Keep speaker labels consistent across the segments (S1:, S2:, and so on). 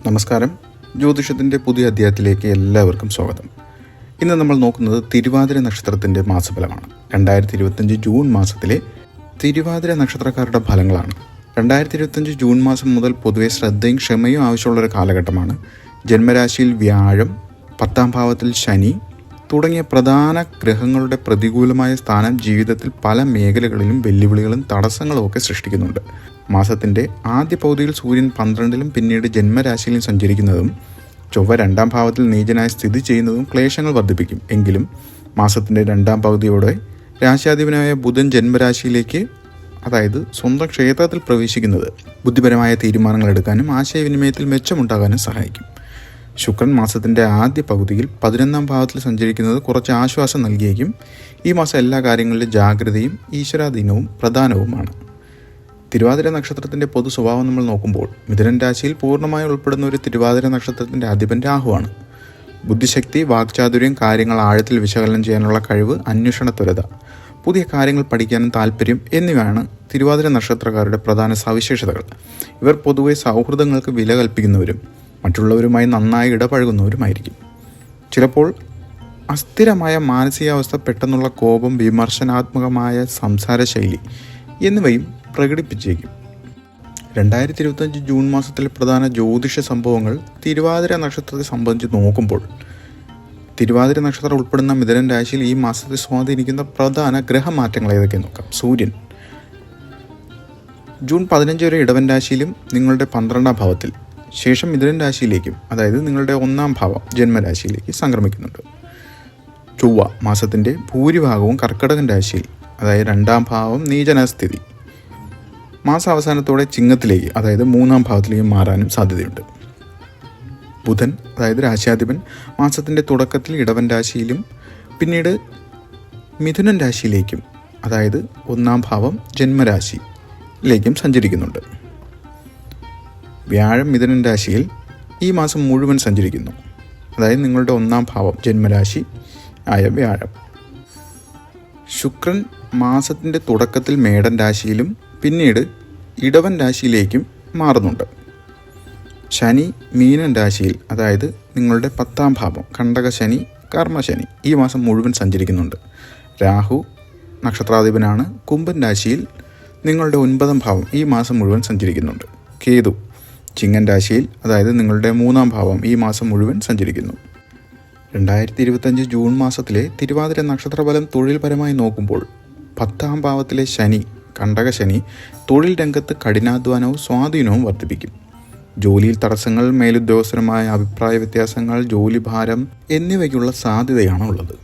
S1: നമസ്കാരം. ജ്യോതിഷത്തിൻ്റെ പുതിയ അധ്യായത്തിലേക്ക് എല്ലാവർക്കും സ്വാഗതം. ഇന്ന് നമ്മൾ നോക്കുന്നത് തിരുവാതിര നക്ഷത്രത്തിൻ്റെ മാസഫലമാണ്. 2025 ജൂൺ മാസത്തിലെ തിരുവാതിര നക്ഷത്രക്കാരുടെ ഫലങ്ങളാണ്. 2025 ജൂൺ മാസം മുതൽ പൊതുവെ ശ്രദ്ധയും ക്ഷമയും ആവശ്യമുള്ളൊരു കാലഘട്ടമാണ്. ജന്മരാശിയിൽ വ്യാഴം, 10ാം ഭാവത്തിൽ ശനി തുടങ്ങിയ പ്രധാന ഗ്രഹങ്ങളുടെ പ്രതികൂലമായ സ്ഥാനം ജീവിതത്തിൽ പല മേഖലകളിലും വെല്ലുവിളികളും തടസ്സങ്ങളും ഒക്കെ സൃഷ്ടിക്കുന്നുണ്ട്. മാസത്തിൻ്റെ ആദ്യ പകുതിയിൽ സൂര്യൻ 12ലും പിന്നീട് ജന്മരാശിയിലും സഞ്ചരിക്കുന്നതും ചൊവ്വ 2ാം ഭാവത്തിൽ നീചനായി സ്ഥിതി ചെയ്യുന്നതും ക്ലേശങ്ങൾ വർദ്ധിപ്പിക്കും. എങ്കിലും മാസത്തിൻ്റെ 2ാം പകുതിയോടെ രാശ്യാധിപനായ ബുധൻ ജന്മരാശിയിലേക്ക്, അതായത് സ്വന്തം ക്ഷേത്രത്തിൽ പ്രവേശിക്കുന്നത് ബുദ്ധിപരമായ തീരുമാനങ്ങൾ എടുക്കാനും ആശയവിനിമയത്തിൽ മെച്ചമുണ്ടാകാനും സഹായിക്കും. ശുക്രൻ മാസത്തിൻ്റെ ആദ്യ പകുതിയിൽ 11ാം ഭാവത്തിൽ സഞ്ചരിക്കുന്നത് കുറച്ച് ആശ്വാസം നൽകിയേക്കും. ഈ മാസം എല്ലാ കാര്യങ്ങളിലും ജാഗ്രതയും ഈശ്വരാധീനവും പ്രധാനവുമാണ്. തിരുവാതിര നക്ഷത്രത്തിൻ്റെ പൊതു സ്വഭാവം നമ്മൾ നോക്കുമ്പോൾ മിഥുനൻ രാശിയിൽ പൂർണ്ണമായി ഉൾപ്പെടുന്ന ഒരു തിരുവാതിര നക്ഷത്രത്തിൻ്റെ അധിപൻ രാഹുവാണ്. ബുദ്ധിശക്തി, വാക്ചാതുര്യം, കാര്യങ്ങൾ ആഴത്തിൽ വിശകലനം ചെയ്യാനുള്ള കഴിവ്, അന്വേഷണ ത്വരത, പുതിയ കാര്യങ്ങൾ പഠിക്കാനും താല്പര്യം എന്നിവയാണ് തിരുവാതിര നക്ഷത്രക്കാരുടെ പ്രധാന സവിശേഷതകൾ. ഇവർ പൊതുവെ സൗഹൃദങ്ങൾക്ക് വില കൽപ്പിക്കുന്നവരും മറ്റുള്ളവരുമായി നന്നായി ഇടപഴകുന്നവരുമായിരിക്കും. ചിലപ്പോൾ അസ്ഥിരമായ മാനസികാവസ്ഥ, പെട്ടെന്നുള്ള കോപം, വിമർശനാത്മകമായ സംസാര ശൈലി എന്നിവയും പ്രകടിപ്പിച്ചേക്കും. 2025 ജൂൺ മാസത്തിലെ പ്രധാന ജ്യോതിഷ സംഭവങ്ങൾ തിരുവാതിര നക്ഷത്രത്തെ സംബന്ധിച്ച് നോക്കുമ്പോൾ, തിരുവാതിര നക്ഷത്രം ഉൾപ്പെടുന്ന മിഥുനൻ രാശിയിൽ ഈ മാസത്തെ സ്വാധീനിക്കുന്ന പ്രധാന ഗ്രഹമാറ്റങ്ങൾ ഏതൊക്കെയെന്ന് നോക്കാം. സൂര്യൻ ജൂൺ 15 വരെ ഇടവൻ രാശിയിലും നിങ്ങളുടെ 12ാം ഭാവത്തിൽ, ശേഷം മിഥുനൻ രാശിയിലേക്കും, അതായത് നിങ്ങളുടെ 1ാം ഭാവം ജന്മരാശിയിലേക്ക് സംക്രമിക്കുന്നുണ്ട്. ചൊവ്വ മാസത്തിൻ്റെ ഭൂരിഭാഗവും കർക്കിടകൻ രാശിയിൽ, അതായത് 2ാം ഭാവം നീചനസ്ഥിതി, മാസാവസാനത്തോടെ ചിങ്ങത്തിലേക്ക്, അതായത് 3ാം ഭാവത്തിലേക്ക് മാറാനും സാധ്യതയുണ്ട്. ബുധൻ, അതായത് രാശ്യാധിപൻ, മാസത്തിൻ്റെ തുടക്കത്തിൽ ഇടവൻ രാശിയിലും പിന്നീട് മിഥുനൻ രാശിയിലേക്കും, അതായത് 1ാം ഭാവം ജന്മരാശിയിലേക്കും സഞ്ചരിക്കുന്നുണ്ട്. വ്യാഴം മിഥുനൻ രാശിയിൽ ഈ മാസം മുഴുവൻ സഞ്ചരിക്കുന്നു, അതായത് നിങ്ങളുടെ 1ാം ഭാവം ജന്മരാശി ആയ വ്യാഴം. ശുക്രൻ മാസത്തിൻ്റെ തുടക്കത്തിൽ മേടൻ രാശിയിലും പിന്നീട് ഇടവൻ രാശിയിലേക്കും മാറുന്നുണ്ട്. ശനി മീനൻ രാശിയിൽ, അതായത് നിങ്ങളുടെ 10ാം ഭാവം കണ്ടകശനി, കർമ്മശനി ഈ മാസം മുഴുവൻ സഞ്ചരിക്കുന്നുണ്ട്. രാഹു നക്ഷത്രാധിപനാണ്, കുംഭൻ രാശിയിൽ നിങ്ങളുടെ 9ാം ഭാവം ഈ മാസം മുഴുവൻ സഞ്ചരിക്കുന്നുണ്ട്. കേതു ചിങ്ങൻ രാശിയിൽ, അതായത് നിങ്ങളുടെ 3ാം ഭാവം ഈ മാസം മുഴുവൻ സഞ്ചരിക്കുന്നു. 2025 ജൂൺ മാസത്തിലെ തിരുവാതിര നക്ഷത്രഫലം തൊഴിൽപരമായി നോക്കുമ്പോൾ 10ാം ഭാവത്തിലെ ശനി, കണ്ടകശനി, തൊഴിൽ രംഗത്ത് കഠിനാധ്വാനവും സ്വാധീനവും വർദ്ധിപ്പിക്കും. ജോലിയിൽ തടസ്സങ്ങൾ, മേലുദ്യോഗസ്ഥരുമായ അഭിപ്രായ വ്യത്യാസങ്ങൾ, ജോലിഭാരം എന്നിവയ്ക്കുള്ള സാധ്യതയാണ് ഉള്ളത്.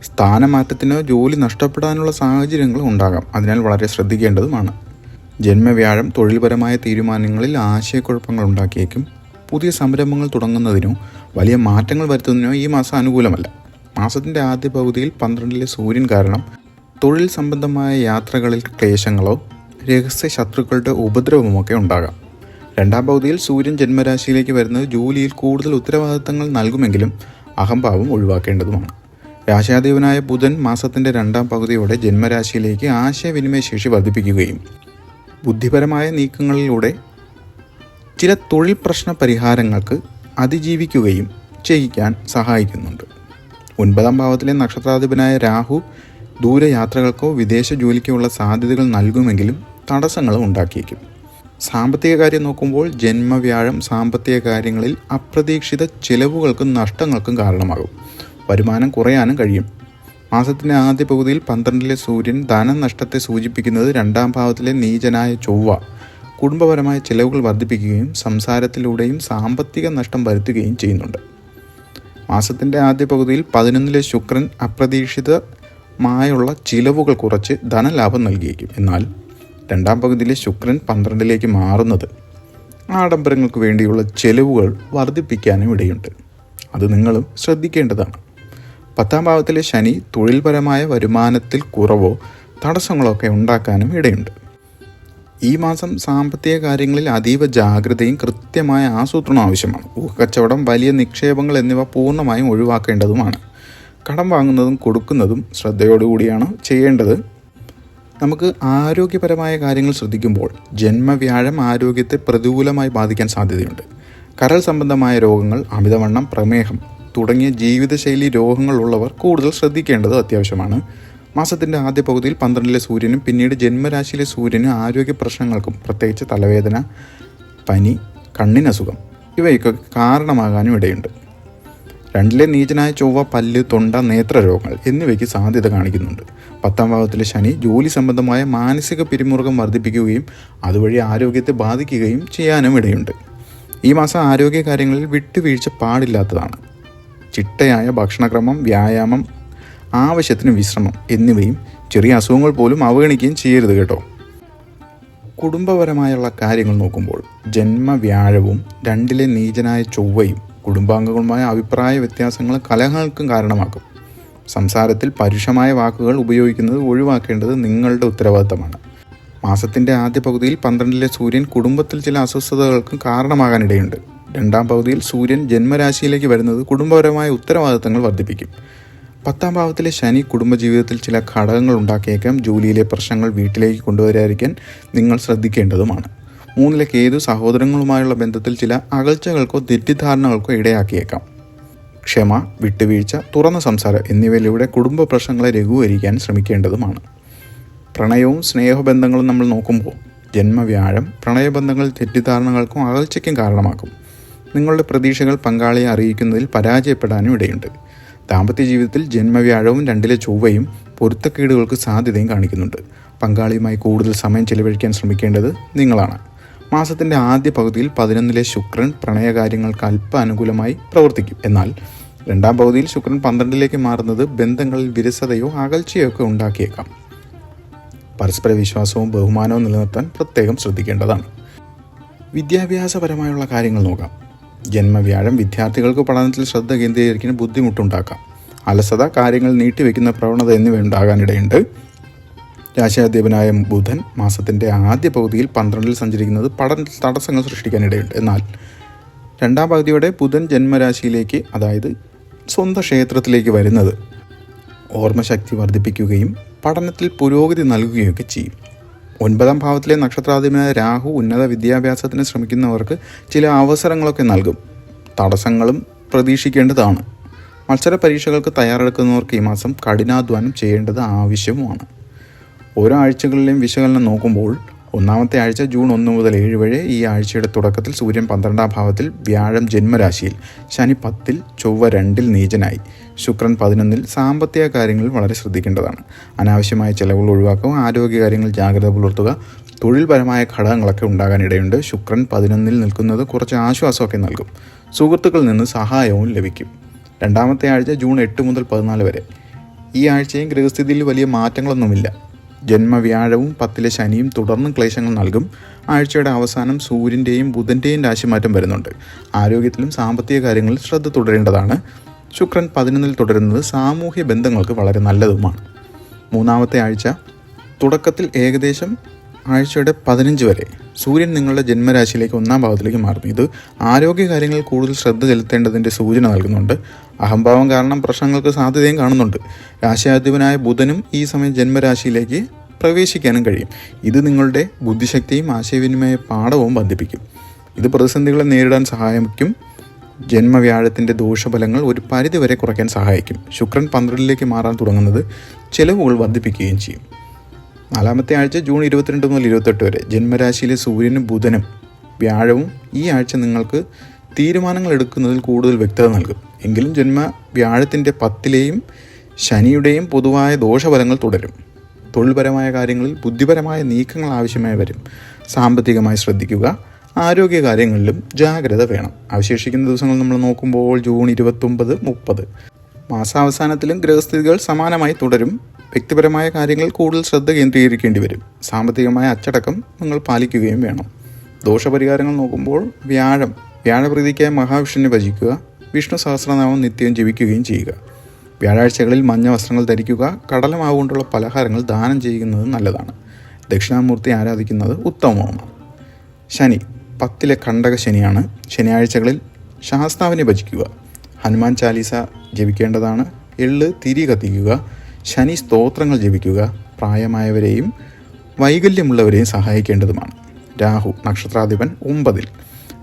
S1: സ്ഥാനമാറ്റത്തിനോ ജോലി നഷ്ടപ്പെടാനുള്ള സാഹചര്യങ്ങളും ഉണ്ടാകാം, അതിനാൽ വളരെ ശ്രദ്ധിക്കേണ്ടതുമാണ്. ജന്മവ്യാഴം തൊഴിൽപരമായ തീരുമാനങ്ങളിൽ ആശയക്കുഴപ്പങ്ങൾ ഉണ്ടാക്കിയേക്കും. പുതിയ സംരംഭങ്ങൾ തുടങ്ങുന്നതിനോ വലിയ മാറ്റങ്ങൾ വരുത്തുന്നതിനോ ഈ മാസം അനുകൂലമല്ല. മാസത്തിൻ്റെ ആദ്യ പകുതിയിൽ 12ലെ സൂര്യൻ കാരണം തൊഴിൽ സംബന്ധമായ യാത്രകളിൽ ക്ലേശങ്ങളോ രഹസ്യ ശത്രുക്കളുടെ ഉപദ്രവമൊക്കെ ഉണ്ടാകാം. 2ാം പകുതിയിൽ സൂര്യൻ ജന്മരാശിയിലേക്ക് വരുന്നത് ജോലിയിൽ കൂടുതൽ ഉത്തരവാദിത്തങ്ങൾ നൽകുമെങ്കിലും അഹംഭാവം ഒഴിവാക്കേണ്ടതുമാണ്. രാശ്യാധിപനായ ബുധൻ മാസത്തിൻ്റെ 2ാം പകുതിയോടെ ജന്മരാശിയിലേക്ക് ആശയവിനിമയ ശേഷി വർദ്ധിപ്പിക്കുകയും ബുദ്ധിപരമായ നീക്കങ്ങളിലൂടെ ചില തൊഴിൽ പ്രശ്ന പരിഹാരങ്ങൾക്ക് അതിജീവിക്കുകയും ചെയ്യിക്കാൻ സഹായിക്കുന്നുണ്ട്. 9ാം ഭാവത്തിലെ നക്ഷത്രാധിപനായ രാഹു ദൂരയാത്രകൾക്കോ വിദേശ ജോലിക്കോ ഉള്ള സാധ്യതകൾ നൽകുമെങ്കിലും തടസ്സങ്ങളും ഉണ്ടാക്കിയേക്കും. സാമ്പത്തിക കാര്യം നോക്കുമ്പോൾ ജന്മവ്യാഴം സാമ്പത്തിക കാര്യങ്ങളിൽ അപ്രതീക്ഷിത ചിലവുകൾക്കും നഷ്ടങ്ങൾക്കും കാരണമാകും. വരുമാനം കുറയാനും കഴിയും. മാസത്തിൻ്റെ ആദ്യ പകുതിയിൽ 12ലെ സൂര്യൻ ധനനഷ്ടത്തെ സൂചിപ്പിക്കുന്നത് 2ാം ഭാവത്തിലെ നീചനായ ചൊവ്വ കുടുംബപരമായ ചിലവുകൾ വർദ്ധിപ്പിക്കുകയും സംസാരത്തിലൂടെയും സാമ്പത്തിക നഷ്ടം വരുത്തുകയും ചെയ്യുന്നുണ്ട്. മാസത്തിൻ്റെ ആദ്യ പകുതിയിൽ 11ലെ ശുക്രൻ അപ്രതീക്ഷിതമായുള്ള ചിലവുകൾ കുറച്ച് ധനലാഭം നൽകിയേക്കും. എന്നാൽ 2ാം പകുതിയിലെ ശുക്രൻ 12ലേക്ക് മാറുന്നത് ആഡംബരങ്ങൾക്ക് വേണ്ടിയുള്ള ചിലവുകൾ വർദ്ധിപ്പിക്കാനും ഇടയുണ്ട്. അത് നിങ്ങളും ശ്രദ്ധിക്കേണ്ടതാണ്. 10ാം ഭാവത്തിലെ ശനി തൊഴിൽപരമായ വരുമാനത്തിൽ കുറവോ തടസ്സങ്ങളോ ഒക്കെ ഉണ്ടാക്കാനും ഇടയുണ്ട്. ഈ മാസം സാമ്പത്തിക കാര്യങ്ങളിൽ അതീവ ജാഗ്രതയും കൃത്യമായ ആസൂത്രണം ആവശ്യമാണ്. ഊഹക്കച്ചവടം, വലിയ നിക്ഷേപങ്ങൾ എന്നിവ പൂർണ്ണമായും ഒഴിവാക്കേണ്ടതുമാണ്. കടം വാങ്ങുന്നതും കൊടുക്കുന്നതും ശ്രദ്ധയോടുകൂടിയാണ് ചെയ്യേണ്ടത്. നമുക്ക് ആരോഗ്യപരമായ കാര്യങ്ങൾ ശ്രദ്ധിക്കുമ്പോൾ ജന്മവ്യാഴം ആരോഗ്യത്തെ പ്രതികൂലമായി ബാധിക്കാൻ സാധ്യതയുണ്ട്. കരൾ സംബന്ധമായ രോഗങ്ങൾ, അമിതവണ്ണം, പ്രമേഹം തുടങ്ങിയ ജീവിതശൈലി രോഗങ്ങളുള്ളവർ കൂടുതൽ ശ്രദ്ധിക്കേണ്ടത് അത്യാവശ്യമാണ്. മാസത്തിൻ്റെ ആദ്യ പകുതിയിൽ 12-ലെ സൂര്യനും പിന്നീട് ജന്മരാശിയിലെ സൂര്യനും ആരോഗ്യ പ്രശ്നങ്ങൾക്കും, പ്രത്യേകിച്ച് തലവേദന, പനി, കണ്ണിനസുഖം ഇവയ്ക്കൊക്കെ കാരണമാകാനും ഇടയുണ്ട്. 2-ലെ നീചനായ ചൊവ്വ പല്ല്, തൊണ്ട, നേത്രരോഗങ്ങൾ എന്നിവയ്ക്ക് സാധ്യത കാണിക്കുന്നുണ്ട്. 10-ാം ഭാവത്തിലെ ശനി ജോലി സംബന്ധമായ മാനസിക പിരിമുറുക്കം വർദ്ധിപ്പിക്കുകയും അതുവഴി ആരോഗ്യത്തെ ബാധിക്കുകയും ചെയ്യാനും ഇടയുണ്ട്. ഈ മാസം ആരോഗ്യ കാര്യങ്ങളിൽ വിട്ടുവീഴ്ച പാടില്ലാത്തതാണ്. ചിട്ടയായ ഭക്ഷണക്രമം, വ്യായാമം, ആവശ്യത്തിന് വിശ്രമം എന്നിവയും ചെറിയ അസുഖങ്ങൾ പോലും അവഗണിക്കുകയും ചെയ്യരുത് കേട്ടോ. കുടുംബപരമായുള്ള കാര്യങ്ങൾ നോക്കുമ്പോൾ ജന്മവ്യാഴവും 2-ലെ നീചനായ ചൊവ്വയും കുടുംബാംഗങ്ങളുമായ അഭിപ്രായ വ്യത്യാസങ്ങളും കലഹങ്ങൾക്കും കാരണമാക്കും. സംസാരത്തിൽ പരുഷമായ വാക്കുകൾ ഉപയോഗിക്കുന്നത് ഒഴിവാക്കേണ്ടത് നിങ്ങളുടെ ഉത്തരവാദിത്തമാണ്. മാസത്തിൻ്റെ ആദ്യ പകുതിയിൽ 12-ലെ സൂര്യൻ കുടുംബത്തിൽ ചില അസ്വസ്ഥതകൾക്കും കാരണമാകാനിടയുണ്ട്. 2-ാം പകുതിയിൽ സൂര്യൻ ജന്മരാശിയിലേക്ക് വരുന്നത് കുടുംബപരമായ ഉത്തരവാദിത്തങ്ങൾ വർദ്ധിപ്പിക്കും. 10-ാം ഭാവത്തിലെ ശനി കുടുംബജീവിതത്തിൽ ചില ഘടകങ്ങൾ ഉണ്ടാക്കിയേക്കാം. ജോലിയിലെ പ്രശ്നങ്ങൾ വീട്ടിലേക്ക് കൊണ്ടുവരാതിരിക്കാൻ നിങ്ങൾ ശ്രദ്ധിക്കേണ്ടതുമാണ്. 3-ലെ കേതു സഹോദരങ്ങളുമായുള്ള ബന്ധത്തിൽ ചില അകൽച്ചകൾക്കോ തെറ്റിദ്ധാരണകൾക്കോ ഇടയാക്കിയേക്കാം. ക്ഷമ, വിട്ടുവീഴ്ച, തുറന്ന സംസാരം എന്നിവയിലൂടെ കുടുംബ പ്രശ്നങ്ങളെ ലഘൂകരിക്കാൻ ശ്രമിക്കേണ്ടതുമാണ്. പ്രണയവും സ്നേഹബന്ധങ്ങളും നമ്മൾ നോക്കുമ്പോൾ ജന്മവ്യാഴം പ്രണയബന്ധങ്ങളിൽ തെറ്റിദ്ധാരണകൾക്കും അകൽച്ചയ്ക്കും കാരണമാക്കും. നിങ്ങളുടെ പ്രതീക്ഷകൾ പങ്കാളിയെ അറിയിക്കുന്നതിൽ പരാജയപ്പെടാനും ഇടയുണ്ട്. ദാമ്പത്യ ജീവിതത്തിൽ ജന്മവ്യാഴവും 2-ലെ ചൊവ്വയും പൊരുത്തക്കേടുകൾക്ക് സാധ്യതയും കാണിക്കുന്നുണ്ട്. പങ്കാളിയുമായി കൂടുതൽ സമയം ചെലവഴിക്കാൻ ശ്രമിക്കേണ്ടത് നിങ്ങളാണ്. മാസത്തിൻ്റെ ആദ്യ പകുതിയിൽ 11-ലെ ശുക്രൻ പ്രണയകാര്യങ്ങൾക്ക് അല്പം അനുകൂലമായി പ്രവർത്തിക്കും. എന്നാൽ 2-ാം പകുതിയിൽ ശുക്രൻ 12-ലേക്ക് മാറുന്നത് ബന്ധങ്ങളിൽ വിരസതയോ അകൽച്ചയോ ഒക്കെ ഉണ്ടാക്കിയേക്കാം. പരസ്പര വിശ്വാസവും ബഹുമാനവും നിലനിർത്താൻ പ്രത്യേകം ശ്രദ്ധിക്കേണ്ടതാണ്. വിദ്യാഭ്യാസപരമായുള്ള കാര്യങ്ങൾ നോക്കാം. ജന്മവ്യാഴം വിദ്യാർത്ഥികൾക്ക് പഠനത്തിൽ ശ്രദ്ധ കേന്ദ്രീകരിക്കാൻ ബുദ്ധിമുട്ടുണ്ടാക്കാം. അലസത, കാര്യങ്ങൾ നീട്ടിവെക്കുന്ന പ്രവണത എന്നിവ ഉണ്ടാകാനിടയുണ്ട്. രാശിയാധിപനായ ബുധൻ മാസത്തിൻ്റെ ആദ്യ പകുതിയിൽ 12-ൽ സഞ്ചരിക്കുന്നത് പഠനത്തിൽ തടസ്സങ്ങൾ സൃഷ്ടിക്കാനിടയുണ്ട്. എന്നാൽ 2-ാം പകുതിയോടെ ബുധൻ ജന്മരാശിയിലേക്ക്, അതായത് സ്വന്തം ക്ഷേത്രത്തിലേക്ക് വരുന്നത് ഓർമ്മശക്തി വർദ്ധിപ്പിക്കുകയും പഠനത്തിൽ പുരോഗതി നൽകുകയൊക്കെ ചെയ്യും. 9-ാം ഭാവത്തിലെ നക്ഷത്രാധിപനായ രാഹു ഉന്നത വിദ്യാഭ്യാസത്തിന് ശ്രമിക്കുന്നവർക്ക് ചില അവസരങ്ങളൊക്കെ നൽകും. തടസ്സങ്ങളും പ്രതീക്ഷിക്കേണ്ടതാണ്. മത്സര പരീക്ഷകൾക്ക് തയ്യാറെടുക്കുന്നവർക്ക് ഈ മാസം കഠിനാധ്വാനം ചെയ്യേണ്ടത് ആവശ്യവുമാണ്. ഓരോ ആഴ്ചകളിലെയും വിശകലനം നോക്കുമ്പോൾ 1-ാമത്തെ ആഴ്ച ജൂൺ 1 മുതൽ 7 വരെ. ഈ ആഴ്ചയുടെ തുടക്കത്തിൽ സൂര്യൻ 12-ാം ഭാവത്തിൽ, വ്യാഴം ജന്മരാശിയിൽ, ശനി 10-ൽ, ചൊവ്വ 2-ൽ നീചനായി, ശുക്രൻ 11-ൽ. സാമ്പത്തിക കാര്യങ്ങളിൽ വളരെ ശ്രദ്ധിക്കേണ്ടതാണ്. അനാവശ്യമായ ചെലവുകൾ ഒഴിവാക്കുക, ആരോഗ്യകാര്യങ്ങൾ ജാഗ്രത പുലർത്തുക. തൊഴിൽപരമായ ഘടകങ്ങളൊക്കെ ഉണ്ടാകാനിടയുണ്ട്. ശുക്രൻ 11-ൽ നിൽക്കുന്നത് കുറച്ച് ആശ്വാസമൊക്കെ നൽകും. സുഹൃത്തുക്കളിൽ നിന്ന് സഹായവും ലഭിക്കും. 2-ാമത്തെ ആഴ്ച ജൂൺ 8 മുതൽ 14 വരെ. ഈ ആഴ്ചയും ഗൃഹസ്ഥിതിയിൽ വലിയ മാറ്റങ്ങളൊന്നുമില്ല. ജന്മവ്യാഴവും 10-ലെ ശനിയും തുടർന്ന് ക്ലേശങ്ങൾ നൽകും. ആഴ്ചയുടെ അവസാനം സൂര്യൻ്റെയും ബുധൻ്റെയും രാശിമാറ്റം വരുന്നുണ്ട്. ആരോഗ്യത്തിലും സാമ്പത്തിക കാര്യങ്ങളിൽ ശ്രദ്ധ തുടരേണ്ടതാണ്. ശുക്രൻ 11-ൽ തുടരുന്നത് സാമൂഹ്യ ബന്ധങ്ങൾക്ക് വളരെ നല്ലതുമാണ്. 3-ാമത്തെ ആഴ്ച തുടക്കത്തിൽ ഏകദേശം ആഴ്ചയുടെ 15 വരെ സൂര്യൻ നിങ്ങളുടെ ജന്മരാശിയിലേക്ക് 1-ാം ഭാവത്തിലേക്ക് മാറുന്നു. ഇത് ആരോഗ്യകാര്യങ്ങളിൽ കൂടുതൽ ശ്രദ്ധ ചെലുത്തേണ്ടതിൻ്റെ സൂചന നൽകുന്നുണ്ട്. അഹംഭാവം കാരണം പ്രശ്നങ്ങൾക്ക് സാധ്യതയും കാണുന്നുണ്ട്. രാശിയാധിപനായ ബുധനും ഈ സമയം ജന്മരാശിയിലേക്ക് പ്രവേശിക്കാനും കഴിയും. ഇത് നിങ്ങളുടെ ബുദ്ധിശക്തിയും ആശയവിനിമയ പാഠവും വർദ്ധിപ്പിക്കും. ഇത് പ്രതിസന്ധികളെ നേരിടാൻ സഹായിക്കും. ജന്മവ്യാഴത്തിൻ്റെ ദോഷഫലങ്ങൾ ഒരു പരിധിവരെ കുറയ്ക്കാൻ സഹായിക്കും. ശുക്രൻ 12-ലേക്ക് മാറാൻ തുടങ്ങുന്നത് ചെലവുകൾ വർദ്ധിപ്പിക്കുകയും ചെയ്യും. 4-ാമത്തെ ആഴ്ച ജൂൺ 22 മുതൽ 28 വരെ. ജന്മരാശിയിലെ സൂര്യനും ബുധനും വ്യാഴവും ഈ ആഴ്ച നിങ്ങൾക്ക് തീരുമാനങ്ങൾ എടുക്കുന്നതിൽ കൂടുതൽ വ്യക്തത നൽകും. എങ്കിലും വ്യാഴത്തിൻ്റെ 10-ലെയും ശനിയുടെയും പൊതുവായ ദോഷഫലങ്ങൾ തുടരും. തൊഴിൽപരമായ കാര്യങ്ങളിൽ ബുദ്ധിപരമായ നീക്കങ്ങൾ ആവശ്യമായി വരും. സാമ്പത്തികമായി ശ്രദ്ധിക്കുക. ആരോഗ്യകാര്യങ്ങളിലും ജാഗ്രത വേണം. അവശേഷിക്കുന്ന ദിവസങ്ങൾ നമ്മൾ നോക്കുമ്പോൾ ജൂൺ 29, 30. മാസാവസാനത്തിലും ഗ്രഹസ്ഥിതികൾ സമാനമായി തുടരും. വ്യക്തിപരമായ കാര്യങ്ങളിൽ കൂടുതൽ ശ്രദ്ധ കേന്ദ്രീകരിക്കേണ്ടി വരും. സാമ്പത്തികമായ അച്ചടക്കം നിങ്ങൾ പാലിക്കുകയും വേണം. ദോഷപരിഹാരങ്ങൾ നോക്കുമ്പോൾ വ്യാഴപ്രീതിക്കായി മഹാവിഷ്ണുവിനെ ഭജിക്കുക. വിഷ്ണു സഹസ്രനാമം നിത്യവും ജപിക്കുകയും ചെയ്യുക. വ്യാഴാഴ്ചകളിൽ മഞ്ഞ വസ്ത്രങ്ങൾ ധരിക്കുക. കടലമാവ് കൊണ്ടുള്ള പലഹാരങ്ങൾ ദാനം ചെയ്യുന്നത് നല്ലതാണ്. ദക്ഷിണാമൂർത്തി ആരാധിക്കുന്നത് ഉത്തമമാണ്. ശനി 10-ലെ കണ്ടക ശനിയാണ്. ശനിയാഴ്ചകളിൽ ശാസ്താവിനെ ഭജിക്കുക. ഹനുമാൻ ചാലീസ ജപിക്കേണ്ടതാണ്. എള്ള് തിരി കത്തിക്കുക. ശനി സ്തോത്രങ്ങൾ ജപിക്കുക. പ്രായമായവരെയും വൈകല്യമുള്ളവരെയും സഹായിക്കേണ്ടതുമാണ്. രാഹു നക്ഷത്രാധിപൻ 9-ൽ.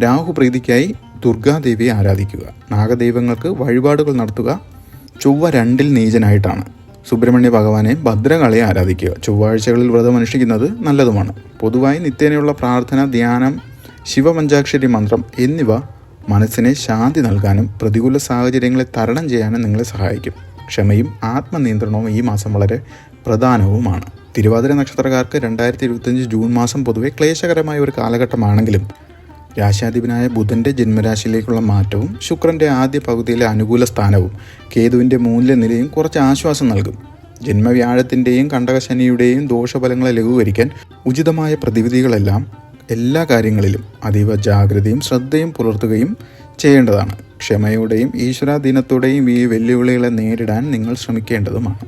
S1: രാഹു പ്രീതിക്കായി ദുർഗാദേവിയെ ആരാധിക്കുക. നാഗദൈവങ്ങൾക്ക് വഴിപാടുകൾ നടത്തുക. ചൊവ്വ 2-ൽ നീചനായിട്ടാണ്. സുബ്രഹ്മണ്യ ഭഗവാനെ ഭദ്രകാളിയെ ആരാധിക്കുക. ചൊവ്വാഴ്ചകളിൽ വ്രതം അനുഷ്ഠിക്കുന്നത് നല്ലതുമാണ്. പൊതുവായി നിത്യേനയുള്ള പ്രാർത്ഥന, ധ്യാനം, ശിവപഞ്ചാക്ഷരി മന്ത്രം എന്നിവ മനസ്സിനെ ശാന്തി നൽകാനും പ്രതികൂല സാഹചര്യങ്ങളെ തരണം ചെയ്യാനും നിങ്ങളെ സഹായിക്കും. ക്ഷമയും ആത്മനിയന്ത്രണവും ഈ മാസം വളരെ പ്രധാനവുമാണ്. തിരുവാതിര നക്ഷത്രക്കാർക്ക് 2025 ജൂൺ മാസം പൊതുവെ ക്ലേശകരമായ ഒരു കാലഘട്ടമാണെങ്കിലും രാശാധിപനായ ബുധൻ്റെ ജന്മരാശിയിലേക്കുള്ള മാറ്റവും ശുക്രൻ്റെ ആദ്യ പകുതിയിലെ അനുകൂല സ്ഥാനവും കേതുവിൻ്റെ മൂല്യനിലയും കുറച്ച് ആശ്വാസം നൽകും. ജന്മവ്യാഴത്തിൻ്റെയും കണ്ടകശനിയുടെയും ദോഷഫലങ്ങളെ ലഘൂകരിക്കാൻ ഉചിതമായ പ്രതിവിധികളെല്ലാം എല്ലാ കാര്യങ്ങളിലും അതീവ ജാഗ്രതയും ശ്രദ്ധയും പുലർത്തുകയും ചെയ്യേണ്ടതാണ്. ക്ഷമയോടെയും ഈശ്വരാധീനത്തോടെയും ഈ വെല്ലുവിളികളെ നേരിടാൻ നിങ്ങൾ ശ്രമിക്കേണ്ടതുമാണ്.